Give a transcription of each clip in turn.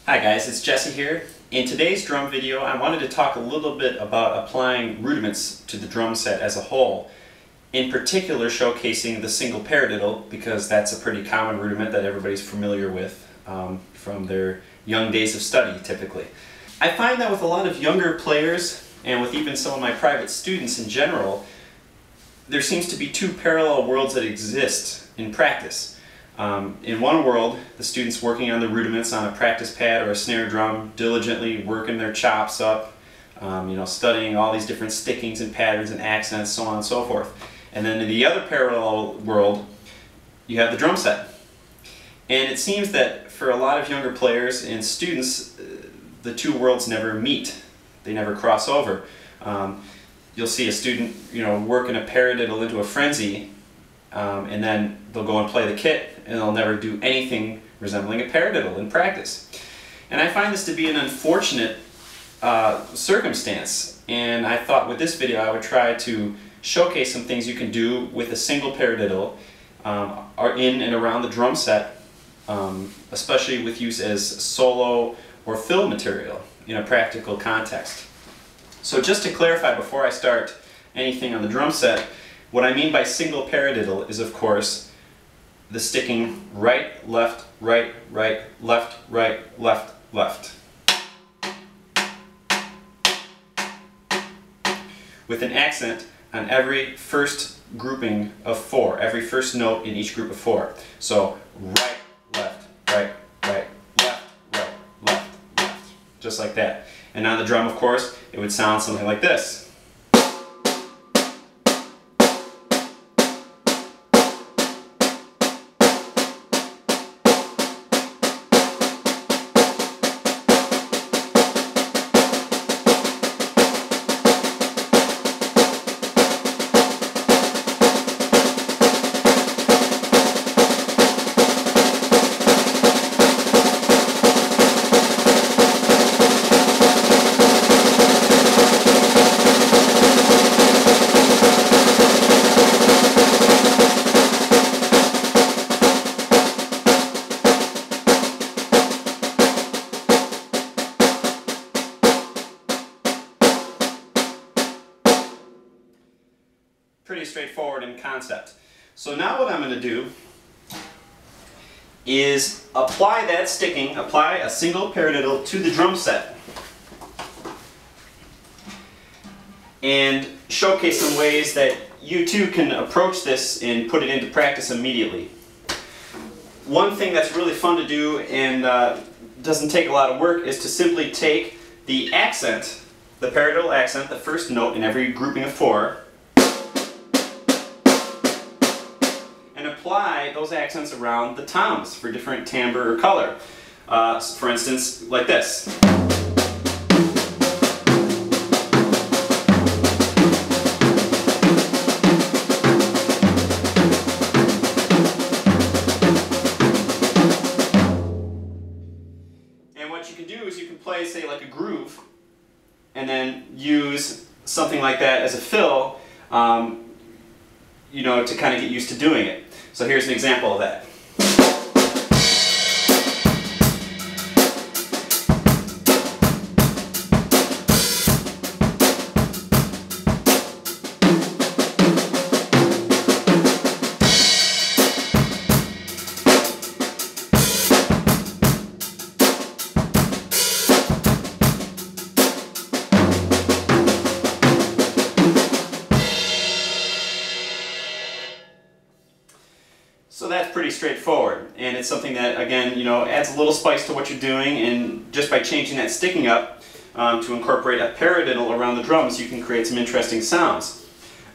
Hi guys, it's Jesse here. In today's drum video I wanted to talk a little bit about applying rudiments to the drum set as a whole. In particular showcasing the single paradiddle, because that's a pretty common rudiment that everybody's familiar with from their young days of study typically. I find that with a lot of younger players and with even some of my private students in general, there seems to be two parallel worlds that exist in practice. In one world, the students working on the rudiments on a practice pad or a snare drum, diligently working their chops up, studying all these different stickings and patterns and accents, so on and so forth. And then in the other parallel world, you have the drum set. And it seems that for a lot of younger players and students, the two worlds never meet. They never cross over. You'll see a student, working a paradiddle into a frenzy, and then they'll go and play the kit, and they'll never do anything resembling a paradiddle in practice. And I find this to be an unfortunate circumstance, and I thought with this video I would try to showcase some things you can do with a single paradiddle in and around the drum set, especially with use as solo or fill material in a practical context. So just to clarify before I start anything on the drum set, what I mean by single paradiddle is, of course, the sticking right, left, right, right, left, right, left, left. With an accent on every first grouping of four, every first note in each group of four. So right, left, right, right, left, right, left, left. Just like that. And on the drum, of course, it would sound something like this. Pretty straightforward in concept. So now what I'm going to do is apply a single paradiddle to the drum set and showcase some ways that you too can approach this and put it into practice immediately. One thing that's really fun to do and doesn't take a lot of work is to simply take the accent, the paradiddle accent, the first note in every grouping of four, apply those accents around the toms for different timbre or color. For instance, like this. And what you can do is you can play, say, like a groove, and then use something like that as a fill, to kind of get used to doing it. So here's an example of that. So that's pretty straightforward, and it's something that, again, adds a little spice to what you're doing, and just by changing that sticking up to incorporate a paradiddle around the drums, you can create some interesting sounds.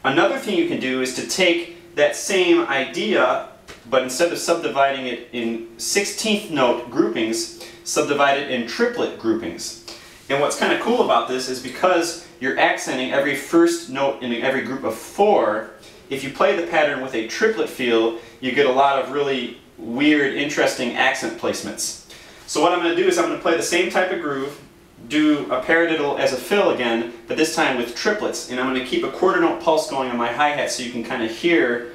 Another thing you can do is to take that same idea, but instead of subdividing it in 16th note groupings, subdivide it in triplet groupings. And what's kind of cool about this is because you're accenting every first note in every group of four, if you play the pattern with a triplet feel, you get a lot of really weird, interesting accent placements. So what I'm going to do is I'm going to play the same type of groove, do a paradiddle as a fill again, but this time with triplets, and I'm going to keep a quarter note pulse going on my hi-hat so you can kind of hear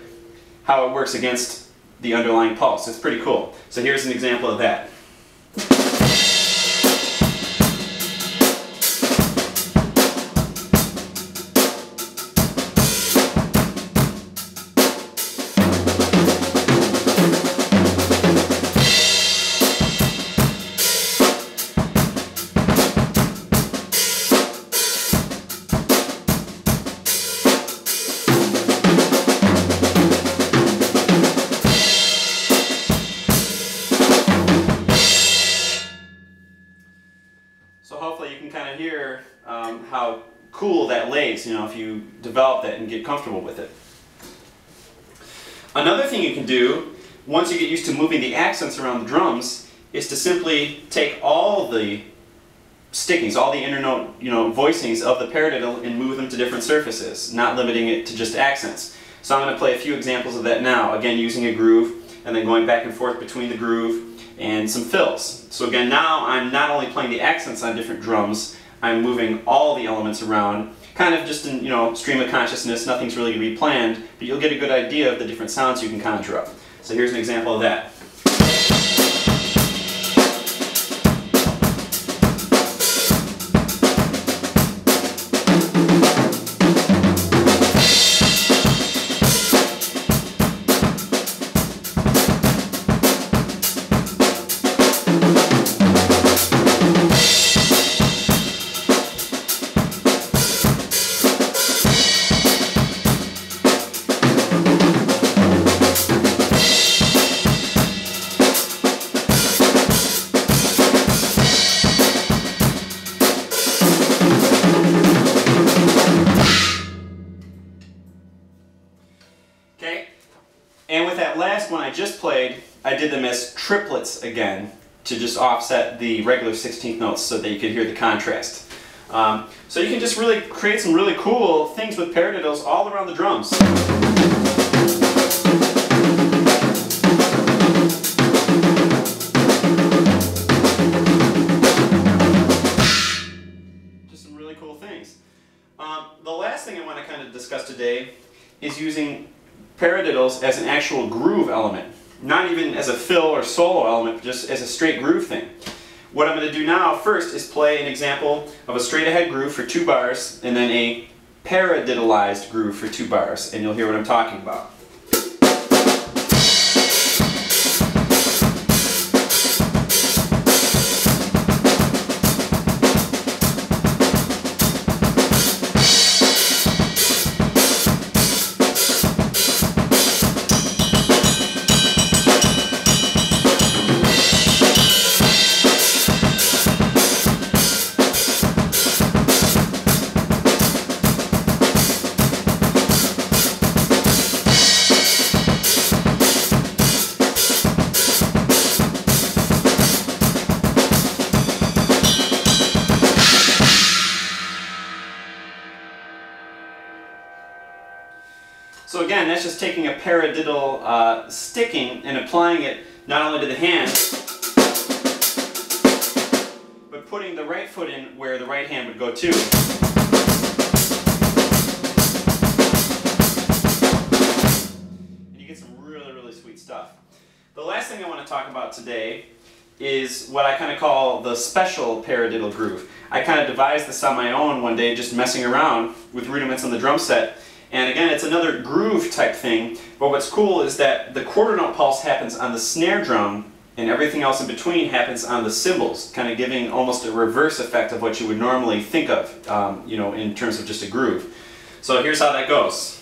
how it works against the underlying pulse. It's pretty cool. So here's an example of that. kind of hear how cool that lays, you know, if you develop that and get comfortable with it. Another thing you can do, once you get used to moving the accents around the drums, is to simply take all the stickings, all the internote, you know, voicings of the paradiddle and move them to different surfaces, not limiting it to just accents. So I'm going to play a few examples of that now, again using a groove and then going back and forth between the groove and some fills. So again, now I'm not only playing the accents on different drums, I'm moving all the elements around, kind of just in, you know, stream of consciousness. Nothing's really going to be planned, but you'll get a good idea of the different sounds you can conjure up. So here's an example of that. And with that last one I just played, I did them as triplets again to just offset the regular 16th notes so that you could hear the contrast. So you can just really create some really cool things with paradiddles all around the drums. Just some really cool things. The last thing I want to kind of discuss today is using paradiddles as an actual groove element. Not even as a fill or solo element, but just as a straight groove thing. What I'm going to do now first is play an example of a straight ahead groove for 2 bars and then a paradiddleized groove for 2 bars, and you'll hear what I'm talking about. So again, that's just taking a paradiddle sticking and applying it not only to the hand, but putting the right foot in where the right hand would go too. And you get some really, really sweet stuff. The last thing I want to talk about today is what I kind of call the special paradiddle groove. I kind of devised this on my own one day, just messing around with rudiments on the drum set. And again, it's another groove type thing, but what's cool is that the quarter note pulse happens on the snare drum and everything else in between happens on the cymbals, kind of giving almost a reverse effect of what you would normally think of, you know, in terms of just a groove. So here's how that goes.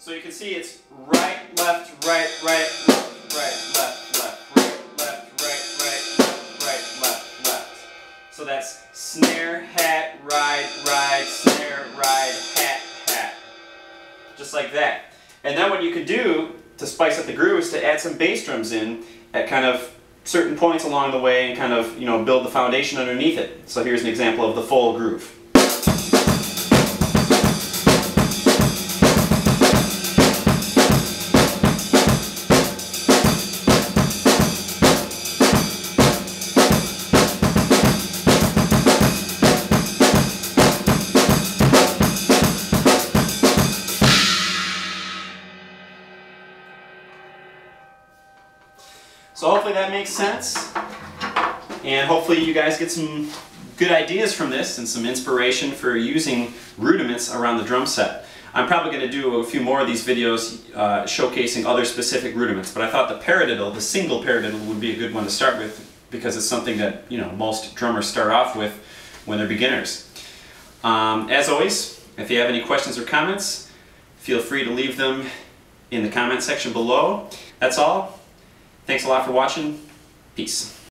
So you can see it's right, left, right, right, left, right, left, left, right, left, right, right, left, right, left, left. So that's snare, hat, ride, ride, snare, ride, hat, hat. Just like that. And then what you can do to spice up the groove is to add some bass drums in at kind of certain points along the way and kind of, you know, build the foundation underneath it. So here's an example of the full groove. So hopefully that makes sense, and hopefully you guys get some good ideas from this and some inspiration for using rudiments around the drum set. I'm probably going to do a few more of these videos showcasing other specific rudiments, but I thought the paradiddle, the single paradiddle, would be a good one to start with because it's something that, you know, most drummers start off with when they're beginners. As always, if you have any questions or comments, feel free to leave them in the comment section below. That's all. Thanks a lot for watching. Peace.